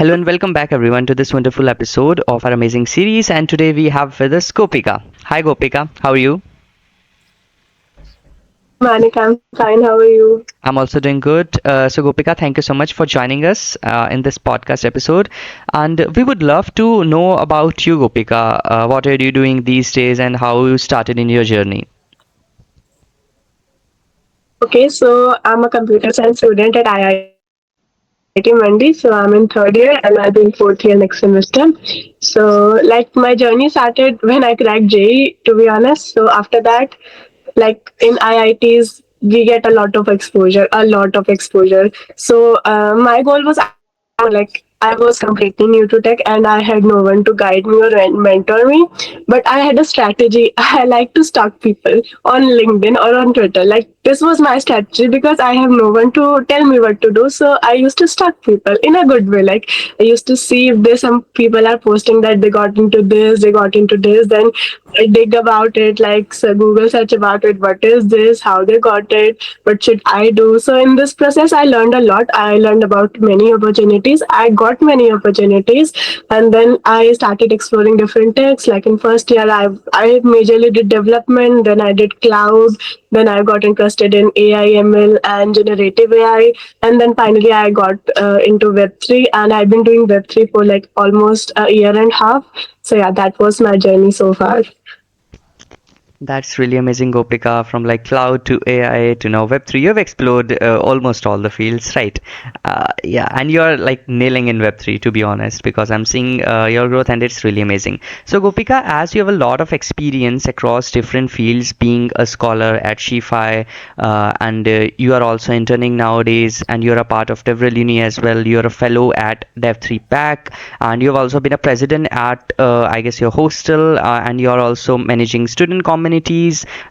Hello and welcome back everyone to this wonderful episode of our amazing series, and today we have with us Gopika. Hi Gopika, how are you? Hi Manik, I'm fine. How are you? I'm also doing good. So Gopika, thank you so much for joining us in this podcast episode, and we would love to know about you Gopika. What are you doing these days and how you started in your journey? Okay, so I'm a computer science student at IIT Mandi. So I'm in third year and I'll be in fourth year next semester. So, like, my journey started when I cracked JEE, to be honest. So after that, like in IITs, we get a lot of exposure. So my goal was actually like I was completely new to tech and I had no one to guide me or mentor me, but I had a strategy. I like to stalk people on LinkedIn or on Twitter. Like this was my strategy because I have no one to tell me what to do. So I used to stalk people in a good way. Like I used to see if there's some people are posting that they got into this, then I dig about it, like so Google search about it. What is this? How they got it? What should I do? So in this process, I learned a lot. I learned about many opportunities. I got many opportunities, and then I started exploring different techs. Like in first year, I majorly did development. Then I did cloud. Then I got interested in AI, ML, and generative AI, and then finally I got into Web3, and I've been doing Web3 for like almost a year and a half. So yeah, that was my journey so far. That's really amazing, Gopika. From like cloud to AI to now Web3, you've explored almost all the fields, right? Yeah, and you're like nailing in Web3, to be honest, because I'm seeing your growth and it's really amazing. So, Gopika, as you have a lot of experience across different fields, being a scholar at SheFi, and you are also interning nowadays, and you're a part of DevRel Uni as well. You're a fellow at Dev3 Pack, and you've also been a president at, I guess, your hostel, and you're also managing student communities.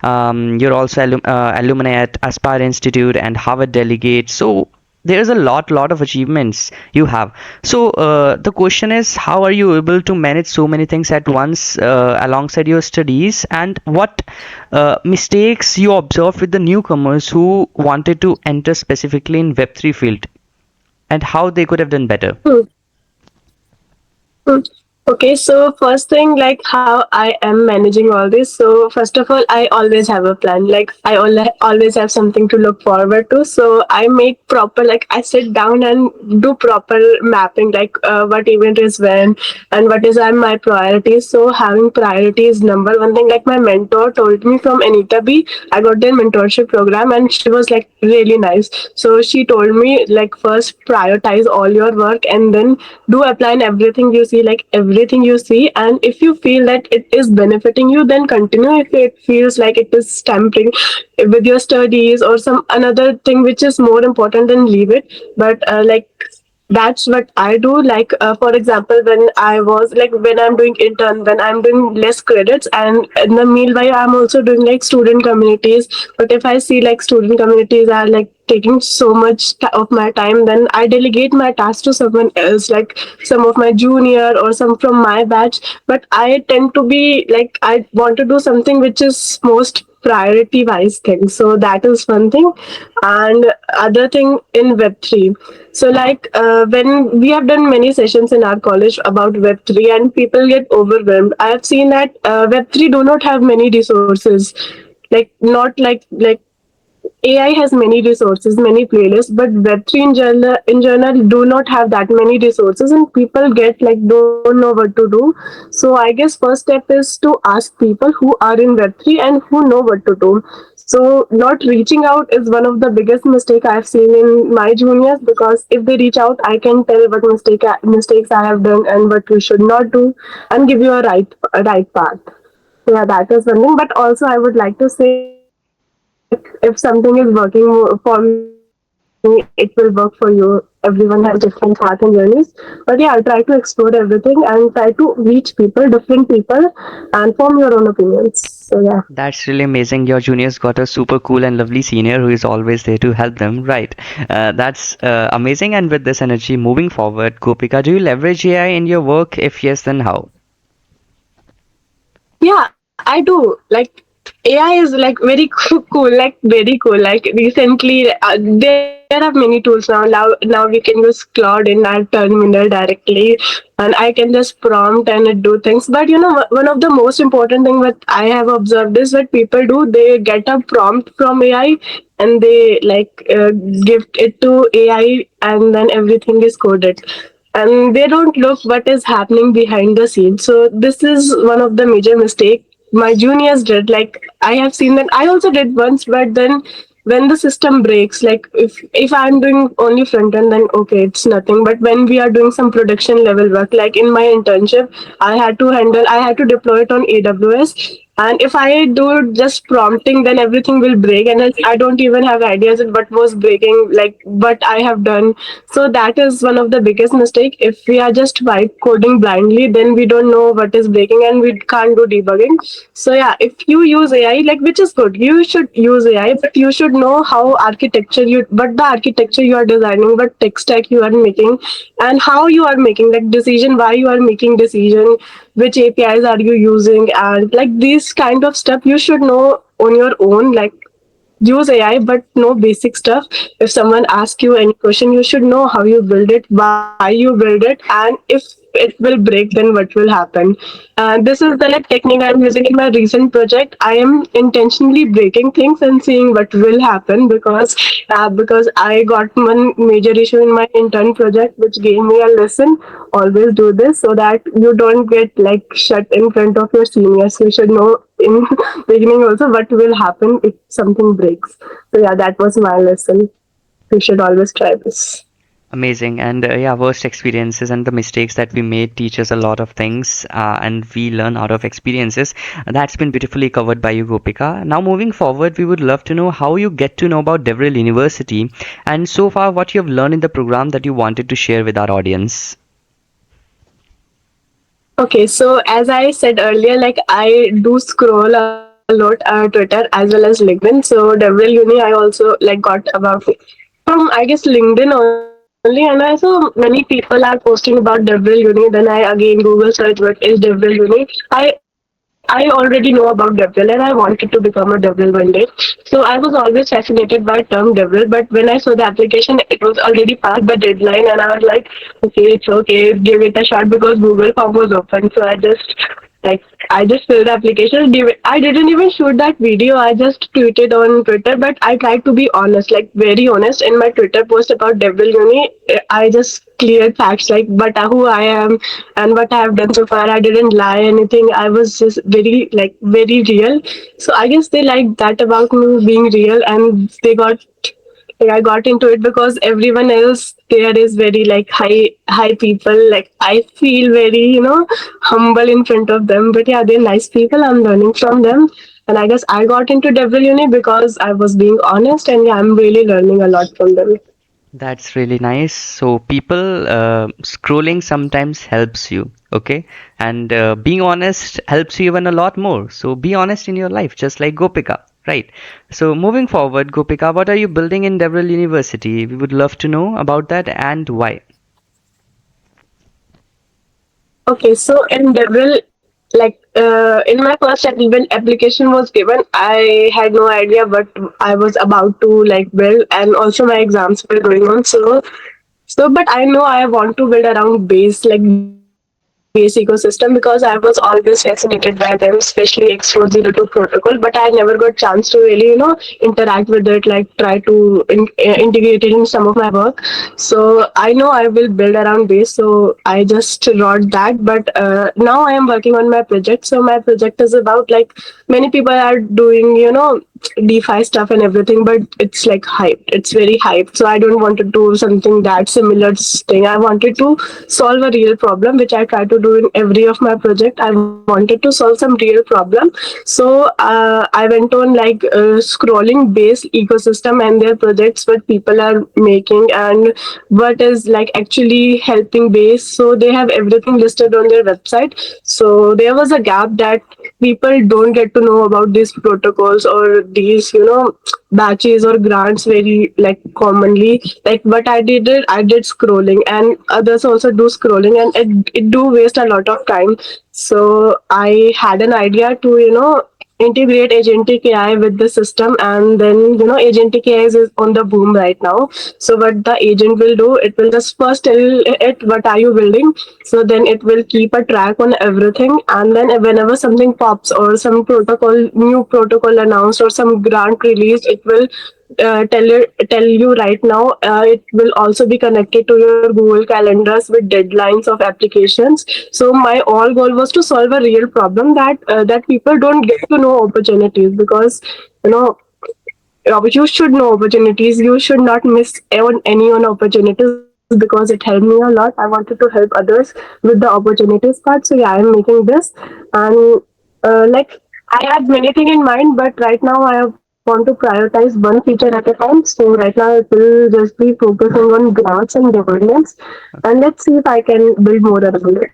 You're also alumni at Aspire Institute and Harvard delegate. So there's a lot of achievements you have. So the question is, how are you able to manage so many things at once alongside your studies, and what mistakes you observed with the newcomers who wanted to enter specifically in Web3 field, and how they could have done better? Hmm. Hmm. Okay, so first thing, like how I am managing all this. So first of all, I always have a plan. Like I always have something to look forward to. So I make proper, like I sit down and do proper mapping, like what event is when and what is my priorities. So having priorities number one thing. Like my mentor told me from Anita B, I got their mentorship program and she was like really nice. So she told me like first prioritize all your work and then do apply in everything you see, like everything you see, and if you feel that it is benefiting you, then continue. If it feels like it is tampering with your studies or some another thing which is more important, then leave it. But like that's what I do. Like for example, when I'm doing intern, when I'm doing less credits, and in the meanwhile I'm also doing like student communities. But if I see like student communities are like taking so much of my time, then I delegate my task to someone else, like some of my junior or some from my batch. But I tend to be like I want to do something which is most priority wise thing. So that is one thing. And other thing in Web3, so like when we have done many sessions in our college about Web3 and people get overwhelmed, I have seen that Web3 do not have many resources, like not like AI has many resources, many playlists, but Web3 in general do not have that many resources, and people get like don't know what to do. So I guess first step is to ask people who are in Web3 and who know what to do. So not reaching out is one of the biggest mistake I've seen in my juniors, because if they reach out, I can tell what mistakes I have done and what we should not do, and give you a right path. Yeah, that is one thing. But also, I would like to say, like, if something is working for me, it will work for you. Everyone has different paths and journeys. But yeah, I'll try to explore everything and try to reach people, different people, and form your own opinions. So yeah. That's really amazing. Your juniors got a super cool and lovely senior who is always there to help them, right? That's amazing. And with this energy moving forward, Gopika, do you leverage AI in your work? If yes, then how? Yeah, I do. Like AI is like very cool, like very cool. Like recently, there are there are many tools now. Now we can use Claude in our terminal directly, and I can just prompt and it do things. But one of the most important thing that I have observed is what people do. They get a prompt from AI and they give it to AI, and then everything is coded and they don't look what is happening behind the scenes. So this is one of the major mistake my juniors did. Like I have seen that I also did once, but then when the system breaks, like if I'm doing only front end, then okay, it's nothing. But when we are doing some production level work, like in my internship, I had to deploy it on AWS, and if I do just prompting, then everything will break, and I don't even have ideas of what was breaking, like what I have done. So that is one of the biggest mistake. If we are just vibe coding blindly, then we don't know what is breaking and we can't do debugging. So yeah, if you use AI, like, which is good, you should use AI, but you should know how architecture you what the architecture you are designing, what tech stack you are making, and how you are making like decision, why you are making decision, which APIs are you using, and like these kind of stuff you should know on your own. Like use AI, but know basic stuff. If someone asks you any question, you should know how you build it, why you build it, and if it will break, then what will happen. This is the like technique I'm using in my recent project. I am intentionally breaking things and seeing what will happen, because I got one major issue in my intern project, which gave me a lesson. Always do this so that you don't get like shut in front of your seniors. You should know in beginning also what will happen if something breaks. So yeah, that was my lesson. You should always try this. Amazing. And yeah, worst experiences and the mistakes that we made teach us a lot of things, and we learn out of experiences. That's been beautifully covered by you, Gopika. Now, moving forward, we would love to know how you get to know about DevRel University and so far what you have learned in the program that you wanted to share with our audience. Okay, so as I said earlier, like I do scroll a lot Twitter as well as LinkedIn. So DevRel Uni, I also like got about from I guess LinkedIn only, and I saw many people are posting about DevRel Uni. Then I again Google search what is DevRel Uni. I already know about DevRel and I wanted to become a DevRel one day. So I was always fascinated by term DevRel, but when I saw the application, it was already past the deadline, and I was like, okay, it's okay, give it a shot because Google form was open. So I just filled the application. I didn't even shoot that video. I just tweeted on Twitter, but I tried to be honest, like very honest. In my Twitter post about DevRel Uni, I just cleared facts like who I am and what I have done so far. I didn't lie anything. I was just very real. So I guess they liked that about me being real, and I got into it because everyone else there is very like high people. Like I feel very humble in front of them. But yeah, they're nice people. I'm learning from them, and I guess I got into DevRel Uni because I was being honest, and yeah, I'm really learning a lot from them. That's really nice. So people scrolling sometimes helps you, okay? And being honest helps you even a lot more. So be honest in your life, just like Gopika, right? So moving forward, Gopika, what are you building in DevRel University? We would love to know about that and why. Okay, so in DevRel, in my first when application was given, I had no idea what I was about to like build, and also my exams were going on. But I know I want to build around base ecosystem because I was always fascinated by them, especially X402 protocol. But I never got chance to really, interact with it, like try to integrate it in some of my work. So I know I will build around base. So I just wrote that. But now I am working on my project. So my project is about like many people are doing, DeFi stuff and everything, but it's like hyped. It's very hyped. So I don't want to do something that similar thing. I wanted to solve a real problem, which I try to do in every of my project. I wanted to solve some real problem. So I went on scrolling base ecosystem and their projects, what people are making and what is like actually helping base. So they have everything listed on their website. So there was a gap that people don't get to know about these protocols or these batches or grants very like commonly. Like what I did scrolling, and others also do scrolling, and it do waste a lot of time. So I had an idea to integrate agentic AI with the system, and then agentic AI is on the boom right now. So what the agent will do, it will just first tell it what are you building. So then it will keep a track on everything, and then whenever something pops or some new protocol announced or some grant released, it will tell you right now. It will also be connected to your Google calendars with deadlines of applications. So my all goal was to solve a real problem, that people don't get to know opportunities, because you know you should know opportunities. You should not miss on any on opportunities, because it helped me a lot. I wanted to help others with the opportunities part. So yeah, I'm making this, and like I had many things in mind, but right now I want to prioritize one feature at a time. So right now it will just be focusing on grants and governance, and let's see if I can build more around it.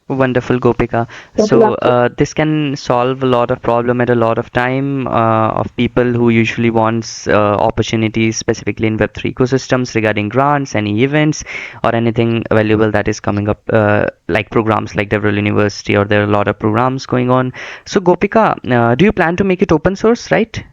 Wonderful, Gopika. That's So it. this can solve a lot of problem at a lot of time of people who usually wants opportunities specifically in Web3 ecosystems regarding grants, any events, or anything valuable that is coming up, like programs like DevRel University, or there are a lot of programs going on. So Gopika, do you plan to make it open source, right?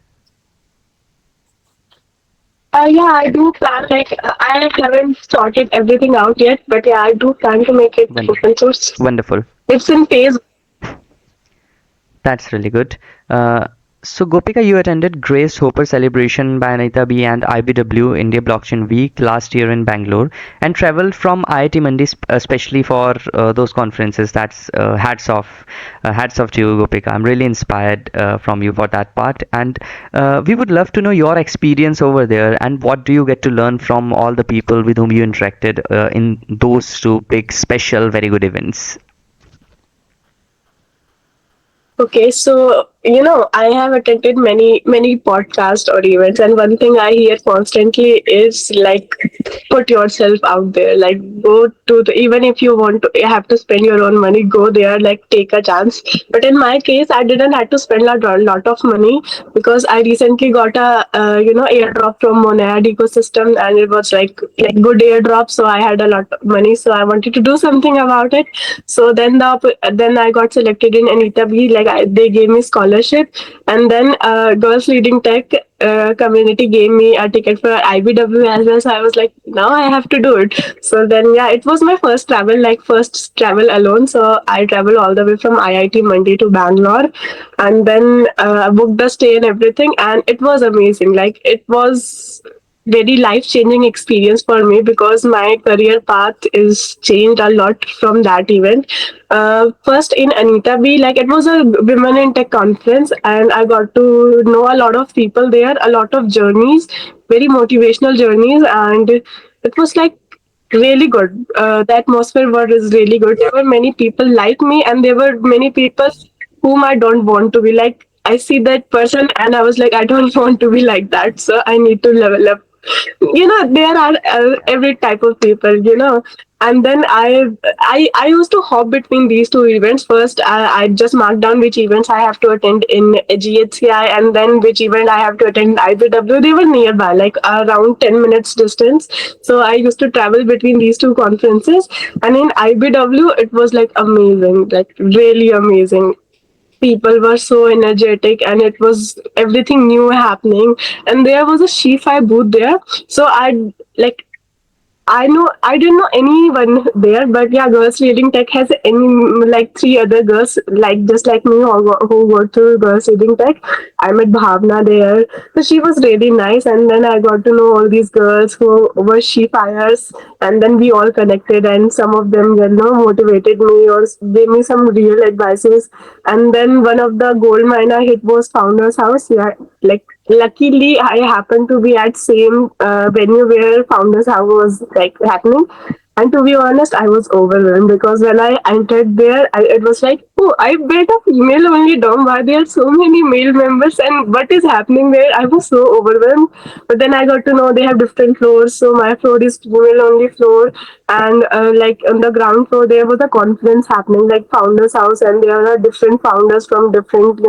Yeah, I do plan. Like, I haven't sorted everything out yet, but yeah, I do plan to make it Won- open source. Wonderful. It's in phase. That's really good. Uh, so Gopika, you attended Grace Hopper celebration by Anita B and IBW India Blockchain Week last year in Bangalore, and traveled from IIT Mandi especially for those conferences. That's hats off to you, Gopika. I'm really inspired from you for that part, and we would love to know your experience over there and what do you get to learn from all the people with whom you interacted in those two big, special, very good events. Okay, so I have attended many podcasts or events, and one thing I hear constantly is like, put yourself out there. Like, go to the, even if you want to, you have to spend your own money, go there, like take a chance. But in my case, I didn't have to spend a lot of money, because I recently got a airdrop from Monad ecosystem, and it was like good airdrop. So I had a lot of money, so I wanted to do something about it. So then I got selected in Anita B. Like, they gave me scholarship, and then Girls Leading Tech community gave me a ticket for IBW as well. So I was like, now I have to do it. So then yeah, it was my first travel, like first travel alone. So I traveled all the way from IIT Mandi to Bangalore, and then booked the stay and everything, and it was amazing. Like, it was very life changing experience for me, because my career path is changed a lot from that event. First in Anita B, like, it was a women in tech conference, and I got to know a lot of people there, a lot of journeys, very motivational journeys, and it was like really good. The atmosphere was really good. There were many people like me, and there were many people whom I don't want to be like. I see that person, and I was like, I don't want to be like that. So I need to level up. There are every type of people. And then I used to hop between these two events. First, I just marked down which events I have to attend in GHCI, and then which event I have to attend in IBW. They were nearby, like around 10 minutes distance. So I used to travel between these two conferences, and in IBW it was like amazing, like really amazing. People were so energetic, and it was everything new happening, and there was a SheFi booth there. So like I didn't know anyone there, but yeah, Girls Reading Tech has any, like, three other girls like just like me, who go to Girls Reading Tech. I met Bhavna there, so she was really nice, and then I got to know all these girls who were she fires, and then we all connected, and some of them motivated me or gave me some real advices. And then one of the gold mine I hit was Founders House. Yeah, like, luckily I happened to be at same venue where Founders House was like happening. And to be honest, I was overwhelmed, because when I entered there, it was like, oh, I bet a female only dorm. Why there are so many male members, and what is happening there? I was so overwhelmed. But then I got to know they have different floors. So my floor is female only floor, and like on the ground floor there was a conference happening, like Founders House, and there are different founders from different,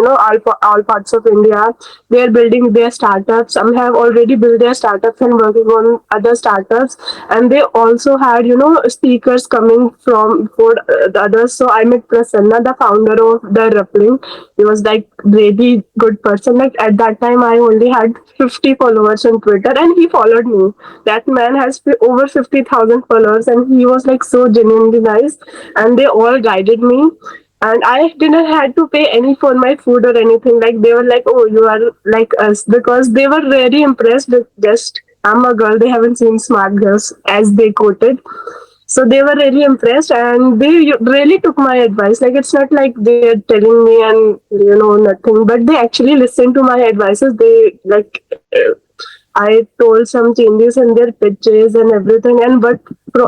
all parts of India. They are building their startups. Some have already built their startups and working on other startups, and they also had speakers coming from for the others. So I met Prasanna, the founder of the Rappling. He was like really good person. Like at that time, I only had 50 followers on Twitter, and he followed me. That man has over 50,000 followers, and he was like so genuinely nice. And they all guided me, and I didn't had to pay any for my food or anything. Like they were like, "Oh, you are like us," because they were very impressed with just I'm a girl. They haven't seen smart girls as they quoted. So they were really impressed, and they really took my advice. Like it's not like they're telling me and nothing, but they actually listened to my advices. They like I told some changes in their pitches and everything, and but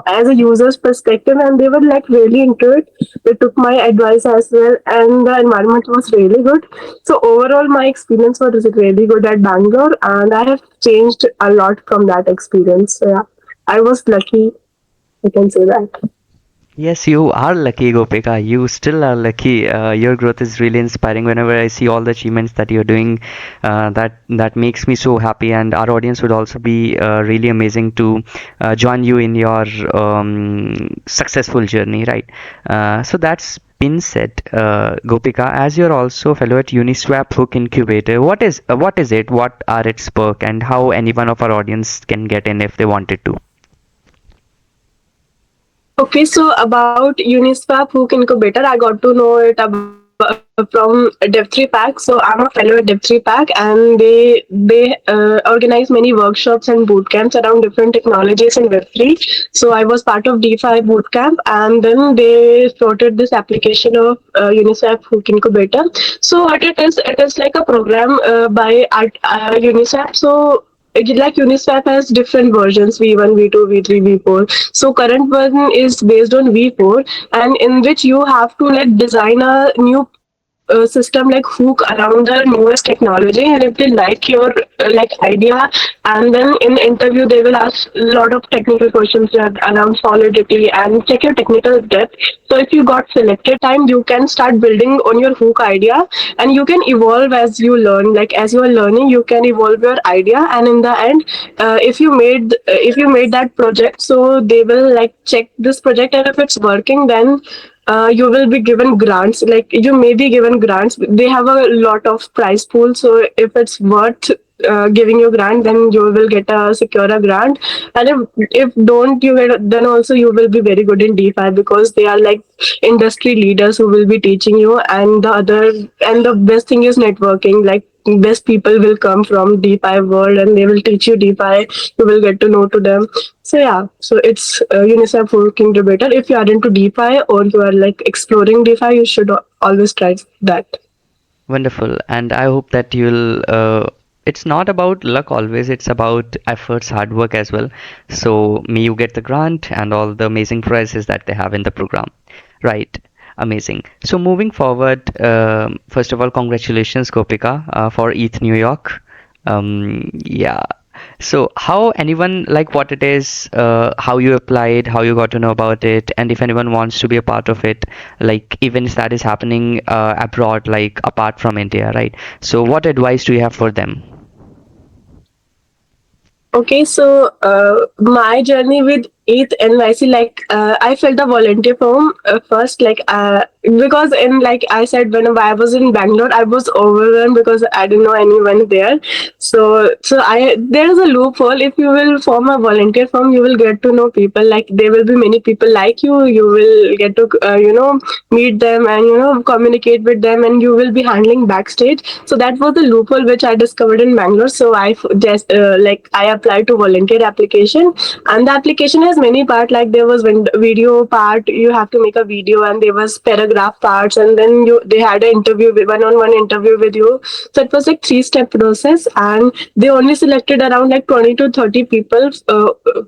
as a user's perspective, and they were like really into it. They took my advice as well, and the environment was really good. So overall, my experience was really good at Bangalore, and I have changed a lot from that experience. So yeah, I was lucky. I can say that. Yes, you are lucky, Gopika. You still are lucky. Your growth is really inspiring. Whenever I see all the achievements that you're doing, that makes me so happy. And our audience would also be really amazing to join you in your successful journey, right? So that's been said, Gopika. As you're also a fellow at Uniswap Hook Incubator, what is it? What are its perk, and how any one of our audience can get in if they wanted to? Okay, so about Uniswap Hook Incubator, I got to know it from Dev3 Pack. So I'm a fellow at Dev3 Pack, and they organize many workshops and boot camps around different technologies in Web3. So I was part of DeFi bootcamp, and then they started this application of Uniswap Hook Incubator. So what it is like a program by Uniswap. So like Uniswap has different versions V1, V2, V3, V4. So current version is based on V4, and in which you have to like design a new system like hook around the newest technology, and if they like your like idea, and then in interview they will ask a lot of technical questions around solidity and check your technical depth. So if you got selected time, you can start building on your hook idea, and you can evolve as you learn. Like as you are learning, you can evolve your idea, and in the end, if you made that project, so they will like check this project, and if it's working, then you will be given grants. Like you may be given grants. They have a lot of prize pool, so if it's worth giving you grant, then you will get a secure a grant. And if don't you get, then also you will be very good in DeFi, because they are like industry leaders who will be teaching you. And the best thing is networking. Like best people will come from DeFi world, and they will teach you DeFi. You will get to know to them. So yeah, so it's Uniswap working debater. If you are into DeFi or you are like exploring DeFi, you should always try that. Wonderful, and I hope that you'll. It's not about luck always, it's about efforts, hard work as well. So, may you get the grant and all the amazing prizes that they have in the program. Right, amazing. So, moving forward, first of all, congratulations, Gopika, for ETH New York. Yeah, so how anyone like what it is, how you applied, how you got to know about it, and if anyone wants to be a part of it, like events that is happening abroad, like apart from India, right? So what advice do you have for them? Okay, so my journey with ETH NYC, like I filled a volunteer form first, like because in like I said, when I was in Bangalore, I was overwhelmed because I didn't know anyone there. So I there is a loophole. If you will form a volunteer form, you will get to know people. Like there will be many people like you. You will get to meet them, and communicate with them, and you will be handling backstage. So that was the loophole which I discovered in Bangalore. So just like I applied to volunteer application, and the application has many part. Like there was video part, you have to make a video, and there was paragraph parts, and then they had an interview, one-on-one interview with you. So it was like three-step process, and they only selected around like 20 to 30 people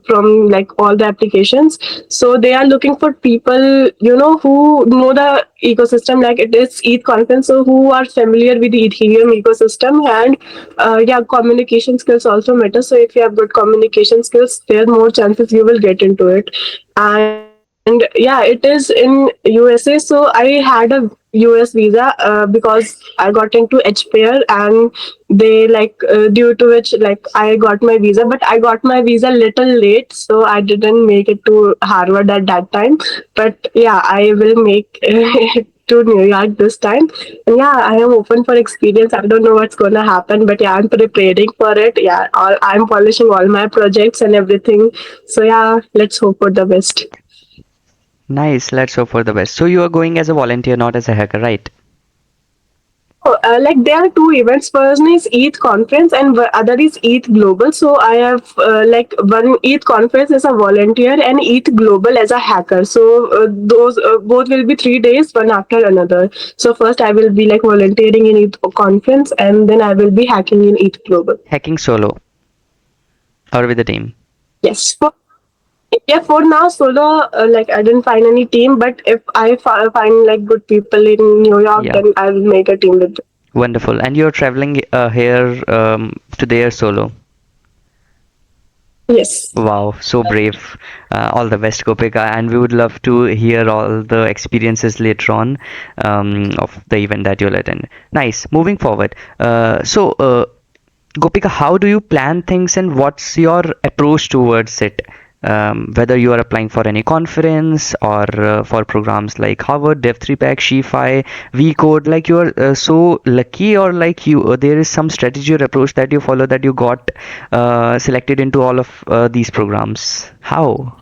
from like all the applications. So they are looking for people who know the ecosystem. Like it is ETH conference, so who are familiar with the Ethereum ecosystem. And yeah, communication skills also matter. So if you have good communication skills, there are more chances you will get into it. And yeah, it is in USA. So I had a US visa because I got into HPR, and they like due to which like I got my visa, but I got my visa little late, so I didn't make it to Harvard at that time. But yeah, I will make it to New York this time. And yeah, I am open for experience. I don't know what's gonna happen, but yeah, I'm preparing for it. Yeah, I'm polishing all my projects and everything. So yeah, let's hope for the best. Nice. Let's hope for the best. So you are going as a volunteer, not as a hacker, right? Oh, like there are two events. First is ETH conference and other is ETH global. So I have like one ETH conference as a volunteer and ETH global as a hacker. So those both will be 3 days, one after another. So first I will be like volunteering in ETH conference and then I will be hacking in ETH global. Hacking solo or with a team? Yes. Yeah, for now solo. Like I didn't find any team, but if I find like good people in New York, Yeah. then I will make a team with them. Wonderful. And you're traveling here to there solo. Yes. Wow, so brave. All the best, Gopika. And we would love to hear all the experiences later on of the event that you'll attend. Nice. Moving forward. Gopika, how do you plan things and what's your approach towards it? Whether you are applying for any conference or for programs like Harvard, Dev3 Pack, SheFi, VCode, like you are so lucky, or like you there is some strategy or approach that you follow that you got selected into all of these programs. How?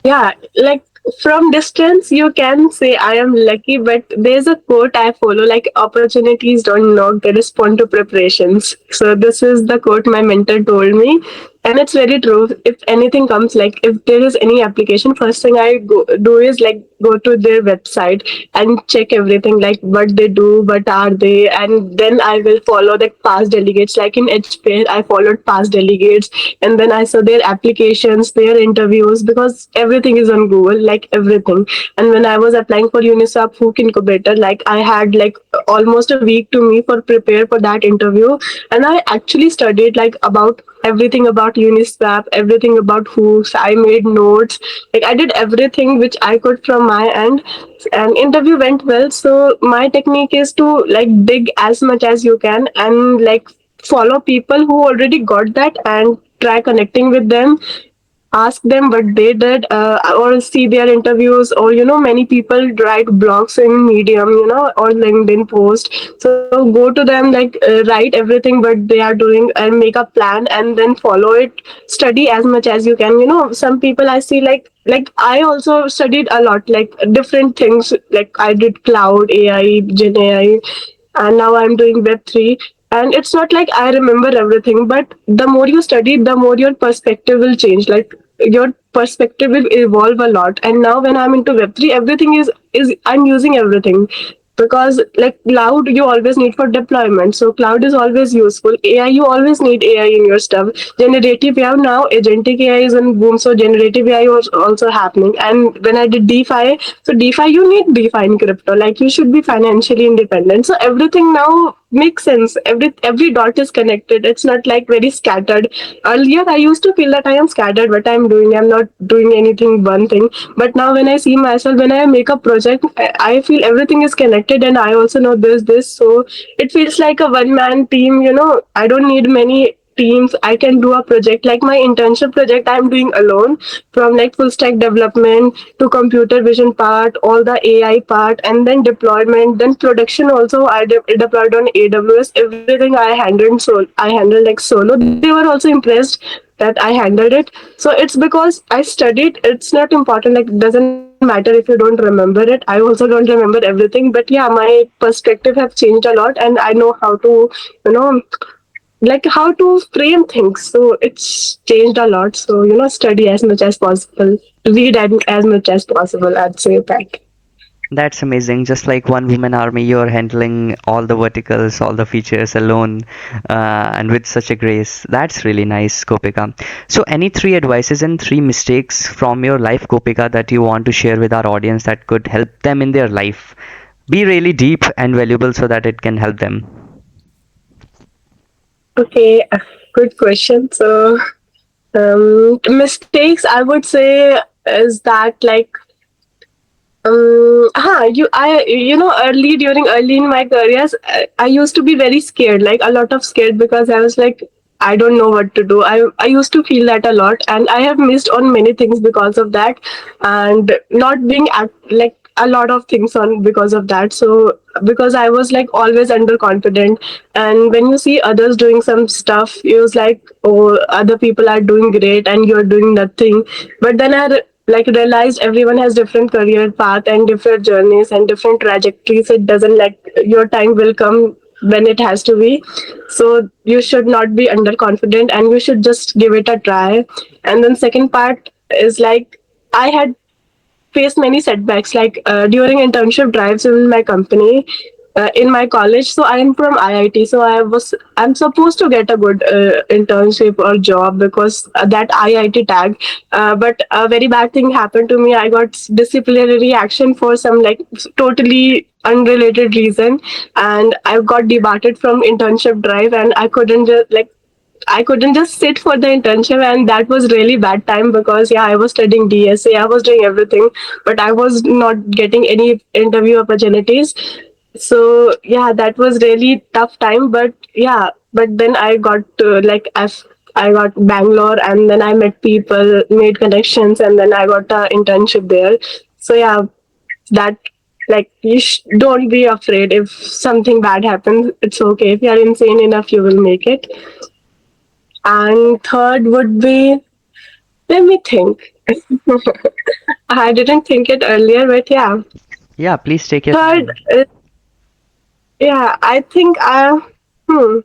Yeah, like from distance, you can say I am lucky, but there's a quote I follow like opportunities don't knock, they respond to preparations. So, this is the quote my mentor told me, and it's very true. If anything comes, like if there is any application, first thing I do is like go to their website and check everything like what they do, what are they, and then I will follow the past delegates. Like in HPair, I followed past delegates, and then I saw their applications, their interviews, because everything is on Google, like everything. And when I was applying for Uniswap Hook Incubator, like I had like almost a week to me for prepare for that interview, and I actually studied like about everything about Uniswap, everything about hooks. I made notes, like I did everything which I could from my end, and interview went well. So my technique is to like dig as much as you can and like follow people who already got that and try connecting with them, ask them what they did, or see their interviews, or many people write blogs in Medium, or LinkedIn post. So go to them, like write everything what they are doing and make a plan and then follow it. Study as much as you can. Some people I see, like I also studied a lot, like different things, like I did cloud AI, Gen AI, and now I'm doing Web3. And it's not like I remember everything, but the more you study, the more your perspective will change. Like your perspective will evolve a lot. And now when I'm into Web3, everything is I'm using everything, because like cloud you always need for deployment, so cloud is always useful. AI, you always need AI in your stuff. Generative AI, now agentic AI is in boom, so generative AI was also happening. And when I did DeFi, so DeFi, you need DeFi in crypto, like you should be financially independent. So everything now makes sense. Every dot is connected. It's not like very scattered. Earlier I used to feel that I am scattered, what I'm not doing anything one thing. But now when I see myself, when I make a project, I feel everything is connected, and I also know this. So it feels like a one man team. I don't need many teams. I can do a project like my internship project I'm doing alone, from like full stack development to computer vision part, all the AI part, and then deployment, then production also. I deployed on AWS. Everything I handled, so I handled like solo. They were also impressed that I handled it. So it's because I studied. It's not important, like it doesn't matter if you don't remember it. I also don't remember everything, but yeah, my perspective have changed a lot, and I know how to, you know like how to frame things. So it's changed a lot. So study as much as possible, read as much as possible, I'd say that. That's amazing. Just like one woman army, you're handling all the verticals, all the features alone, and with such a grace. That's really nice, Gopika. So, any three advices and three mistakes from your life, Gopika, that you want to share with our audience that could help them in their life? Be really deep and valuable so that it can help them. Okay, good question. So mistakes, I would say, is that like early in my careers, I used to be very scared, like a lot of scared, because I was like, I don't know what to do. I used to feel that a lot, and I have missed on many things because of that. And not being like a lot of things on because of that. So because I was like always underconfident, and when you see others doing some stuff, you was like, oh, other people are doing great and you're doing nothing. But then like realized everyone has different career path and different journeys and different trajectories. It doesn't like your time will come when it has to be. So you should not be underconfident and you should just give it a try. And then second part is like I had faced many setbacks like during internship drives in my company, in my college. So I am from IIT, so I'm supposed to get a good internship or job because that IIT tag. But a very bad thing happened to me. I got disciplinary action for some like totally unrelated reason, and I got debarred from internship drive, and I couldn't just sit for the internship, and that was really bad time because yeah, I was studying DSA, I was doing everything, but I was not getting any interview opportunities. So yeah, that was really tough time. But yeah, but then I got I got Bangalore, and then I met people, made connections, and then I got a internship there. So yeah, that like don't be afraid if something bad happens. It's okay. If you are insane enough, you will make it. And third would be, let me think. I didn't think it earlier, but yeah. Yeah, please take your Third, time. yeah, I think hmm,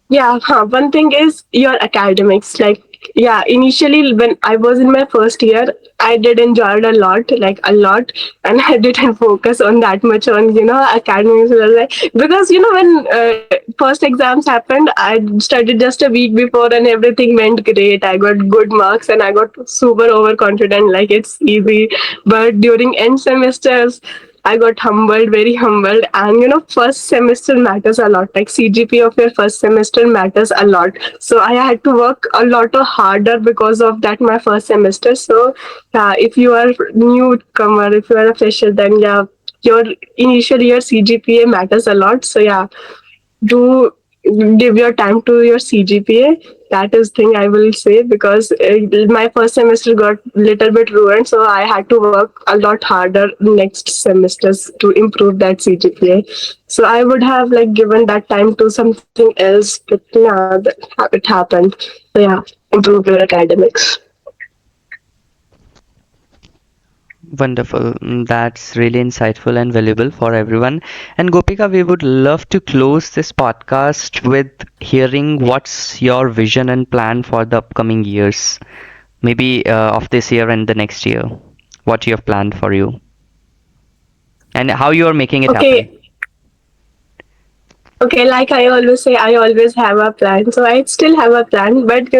yeah, one thing is your academics. Like, yeah, initially when I was in my first year, I did enjoy it a lot, like a lot, and I didn't focus on that much on academics. Because when first exams happened, I studied just a week before, and everything went great. I got good marks, and I got super overconfident, like it's easy. But during end semesters, I got humbled, very humbled. And first semester matters a lot. Like CGP of your first semester matters a lot. So I had to work a lot harder because of that my first semester. So yeah, if you are newcomer, if you are a fresher, then yeah, your initial year CGPA matters a lot. So yeah, do give your time to your CGPA. That is thing I will say because my first semester got little bit ruined, so I had to work a lot harder next semesters to improve that CGPA. So I would have like given that time to something else, but yeah, it happened. So yeah, improve your academics. Wonderful. That's really insightful and valuable for everyone. And Gopika, we would love to close this podcast with hearing what's your vision and plan for the upcoming years, maybe of this year and the next year. What you have planned for you and how you are making it happen. Okay, okay, like I always say, I always have a plan. So I still have a plan, but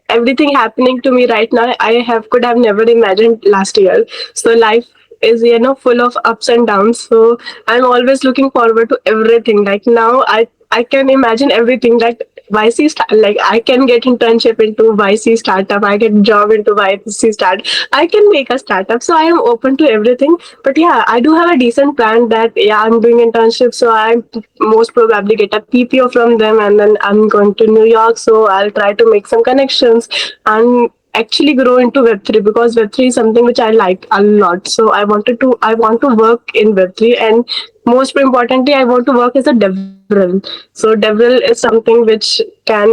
everything happening to me right now, I have could have never imagined last year. So life is full of ups and downs. So I'm always looking forward to everything. Like now, I can imagine everything. Like I can get internship into YC startup. I get job into YC start. I can make a startup. So I am open to everything. But yeah, I do have a decent plan that yeah, I'm doing internship. So I most probably get a PPO from them, and then I'm going to New York. So I'll try to make some connections and actually grow into Web3 because Web3 is something which I like a lot. So I want to work in Web3, and most importantly, I want to work as a DevRel. So DevRel is something which can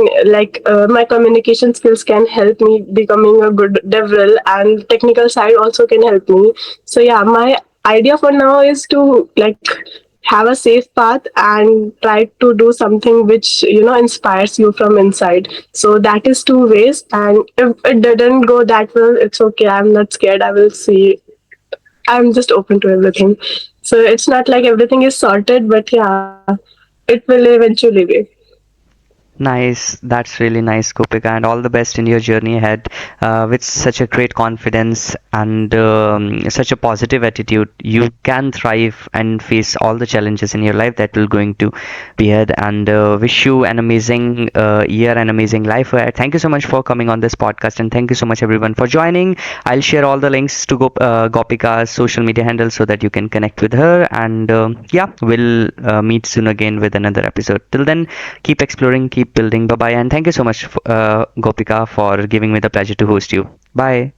my communication skills can help me becoming a good DevRel, and technical side also can help me. So yeah, my idea for now is to have a safe path and try to do something which inspires you from inside. So that is two ways, and if it didn't go that well, it's okay. I'm not scared. I will see. I'm just open to everything. So it's not like everything is sorted, but yeah, it will eventually be. Nice. That's really nice, Gopika, and all the best in your journey ahead with such a great confidence and such a positive attitude. You can thrive and face all the challenges in your life that will going to be ahead. And wish you an amazing year and amazing life ahead. Thank you so much for coming on this podcast, and thank you so much everyone for joining. I'll share all the links to Gopika's social media handles so that you can connect with her. And yeah, we'll meet soon again with another episode. Till then, keep exploring, keep building. Bye bye, and thank you so much, Gopika, for giving me the pleasure to host you. Bye.